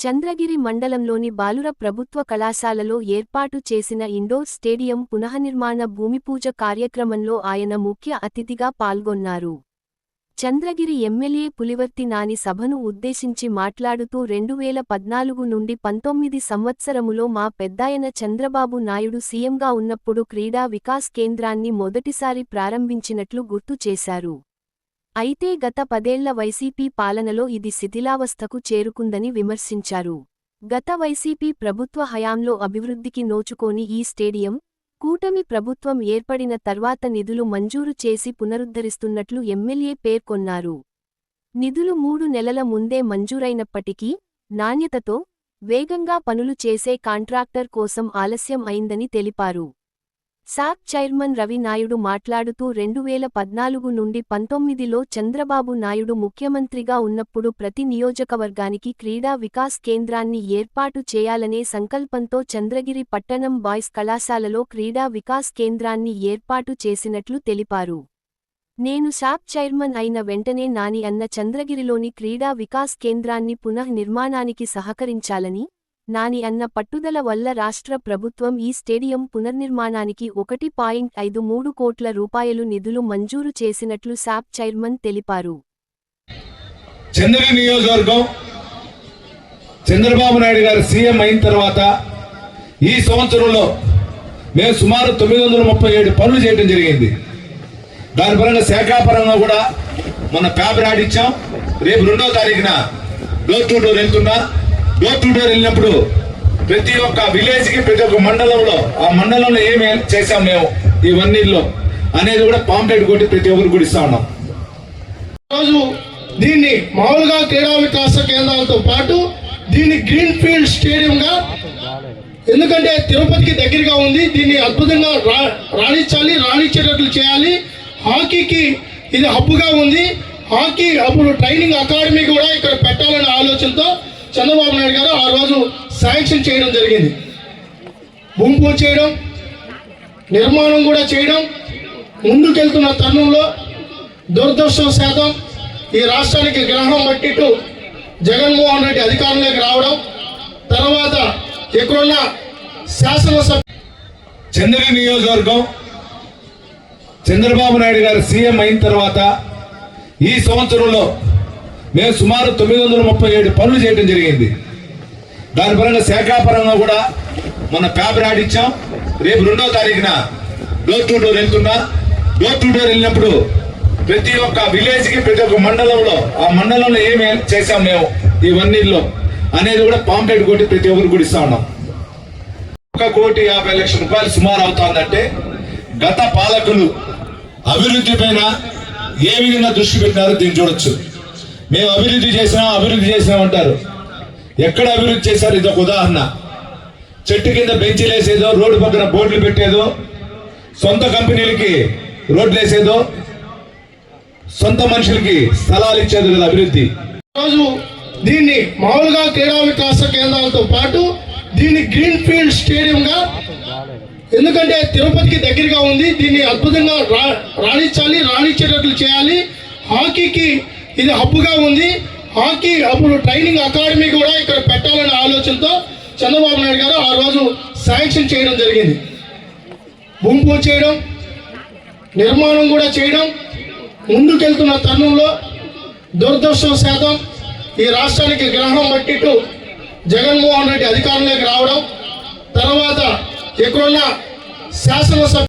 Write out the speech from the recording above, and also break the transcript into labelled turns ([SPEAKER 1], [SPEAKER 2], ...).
[SPEAKER 1] చంద్రగిరి మండలంలోని బాలుర ప్రభుత్వ కళాశాలలో ఏర్పాటు చేసిన ఇండోర్ స్టేడియం పునఃనిర్మాణ భూమిపూజ కార్యక్రమంలో ఆయన ముఖ్య అతిథిగా పాల్గొన్నారు. చంద్రగిరి ఎమ్మెల్యే పులివర్తి నాని సభను ఉద్దేశించి మాట్లాడుతూ 2014 నుండి 19 సంవత్సరములో మా పెద్దాయన చంద్రబాబు నాయుడు సీఎంగా ఉన్నప్పుడు క్రీడా వికాస్ కేంద్రాన్ని మొదటిసారి ప్రారంభించినట్లు గుర్తు చేశారు. అయితే గత 10 ఏళ్ల వైసీపీ పాలనలో ఇది శిథిలావస్థకు చేరుకుందని విమర్శించారు. గత వైసీపీ ప్రభుత్వ హయాంలో అభివృద్ధికి నోచుకోని ఈ స్టేడియం, కూటమి ప్రభుత్వం ఏర్పడిన తర్వాత నిధులు మంజూరు చేసి పునరుద్ధరిస్తున్నట్లు ఎమ్మెల్యే పేర్కొన్నారు. నిధులు 3 నెలల ముందే మంజూరైనప్పటికీ, నాణ్యతతో, వేగంగా పనులు చేసే కాంట్రాక్టర్ కోసం ఆలస్యం అయిందని తెలిపారు. సాప్ చైర్మన్ రవి నాయుడు మాట్లాడుతూ 2014 నుండి 19లో చంద్రబాబు నాయుడు ముఖ్యమంత్రిగా ఉన్నప్పుడు ప్రతి నియోజకవర్గానికి క్రీడా వికాస్ కేంద్రాన్ని ఏర్పాటు చేయాలనే సంకల్పంతో చంద్రగిరి పట్టణం బాయ్స్ కళాశాలలో క్రీడా వికాస్ కేంద్రాన్ని ఏర్పాటు చేసినట్లు తెలిపారు. నేను సాప్ చైర్మన్ అయిన వెంటనే నాని అన్న చంద్రగిరిలోని క్రీడా వికాస్ కేంద్రాన్ని పునః నిర్మాణానికి సహకరించాలని, నాని అన్న పట్టుదల వల్ల రాష్ట్ర ప్రభుత్వం ఈ స్టేడియం పునర్నిర్మాణానికి 1.53 కోట్ల రూపాయలు నిధులు మంజూరు చేసినట్లు సాప్ చైర్మన్ తెలిపారు.
[SPEAKER 2] చంద్రగిరి నియోజకవర్గం చంద్రబాబు నాయుడు గారు సీఎం అయిన తర్వాత ఈ సంవత్సరంలో మేము సుమారు 937 పనులు చేయడం జరిగింది. దాని పరంగా శాఖాపరంగా కూడా మొన్న పేపర్ యాడ్ ఇచ్చాం. రేపు 2వ తారీఖున డోర్ టు డోర్ వెళ్తున్నా. డోర్ టు డోర్ వెళ్ళినప్పుడు ప్రతి ఒక్క విలేజ్ కి, ప్రతి ఒక్క మండలంలో, ఆ మండలంలో ఏమి చేశాం మేము ఈ 1 yearలో అనేది కూడా పాంప్లెట్ కొట్టి ప్రతి ఒక్కరు కూడా ఇస్తా ఉన్నాం.
[SPEAKER 3] రోజు దీన్ని మామూలుగా క్రీడా వికాస కేంద్రాలతో పాటు దీన్ని గ్రీన్ ఫీల్డ్ స్టేడియంగా, ఎందుకంటే తిరుపతికి దగ్గరగా ఉంది, దీన్ని అద్భుతంగా రాణించేటట్లు చేయాలి. హాకీకి ఇది హబ్గా ఉంది. హాకీ అప్పుడు ట్రైనింగ్ అకాడమీ కూడా ఇక్కడ పెట్టాలనే ఆలోచనతో చంద్రబాబు నాయుడు గారు ఆ రోజు శాంక్షన్ చేయడం జరిగింది. భూమి పూజ చేయడం, నిర్మాణం కూడా చేయడం. ముందుకెళ్తున్న తరుణంలో దురదృష్టవశాతం ఈ రాష్ట్రానికి గ్రహణం పట్టిట్టు జగన్మోహన్ రెడ్డి అధికారంలోకి రావడం, తర్వాత ఇక్కడున్న శాసనసభ
[SPEAKER 2] చంద్రగిరి నియోజకవర్గం చంద్రబాబు నాయుడు గారు సీఎం అయిన తర్వాత ఈ సంవత్సరంలో మేము సుమారు 937 పనులు చేయడం జరిగింది. దాని పరంగా శాఖాపరంగా కూడా మొన్న పేపర్ యాడ్ ఇచ్చాం. రేపు 2వ తారీఖున డోర్ టు డోర్ వెళ్తున్నా. డోర్ టు డోర్ వెళ్ళినప్పుడు ప్రతి ఒక్క విలేజ్ కి, ప్రతి ఒక్క మండలంలో, ఆ మండలంలో ఏమి చేశాం మేము ఈ 1 yearలో అనేది కూడా పాంప్లెట్ కొట్టి ప్రతి ఒక్కరు కూడా ఇస్తా ఉన్నాం. 1,50,00,000 రూపాయలు సుమారు అవుతుందంటే గత పాలకులు అభివృద్ధి పైన ఏ విధంగా దృష్టి పెట్టినారో దీన్ని చూడొచ్చు. మేము అభివృద్ధి చేసినామంటారు. ఎక్కడ అభివృద్ధి చేశారు? ఇదొక ఉదాహరణ. చెట్టు కింద బెంచీలు వేసేదో, రోడ్డు పక్కన బోర్డులు పెట్టేదో, సొంత కంపెనీలకి రోడ్లు వేసేదో, సొంత మనుషులకి స్థలాలు ఇచ్చేది కదా అభివృద్ధి.
[SPEAKER 3] రోజు దీన్ని మామూలుగా క్రీడా వికాస కేంద్రాలతో పాటు దీన్ని గ్రీన్ ఫీల్డ్ స్టేడియంగా, ఎందుకంటే తిరుపతికి దగ్గరగా ఉంది, దీన్ని అద్భుతంగా రాణించేటట్లు చేయాలి. హాకీకి ఇది హబ్గా ఉంది. హాకీ అప్పుడు ట్రైనింగ్ అకాడమీ కూడా ఇక్కడ పెట్టాలనే ఆలోచనతో చంద్రబాబు నాయుడు గారు ఆ రోజు శాంక్షన్ చేయడం జరిగింది. భూమి పూజ చేయడం, నిర్మాణం కూడా చేయడం. ముందుకెళ్తున్న తరుణంలో దురదృష్టవశాతం ఈ రాష్ట్రానికి గ్రహణం పట్టిట్టు జగన్మోహన్ రెడ్డి అధికారంలోకి రావడం, తర్వాత ఇక్కడున్న శాసనసభ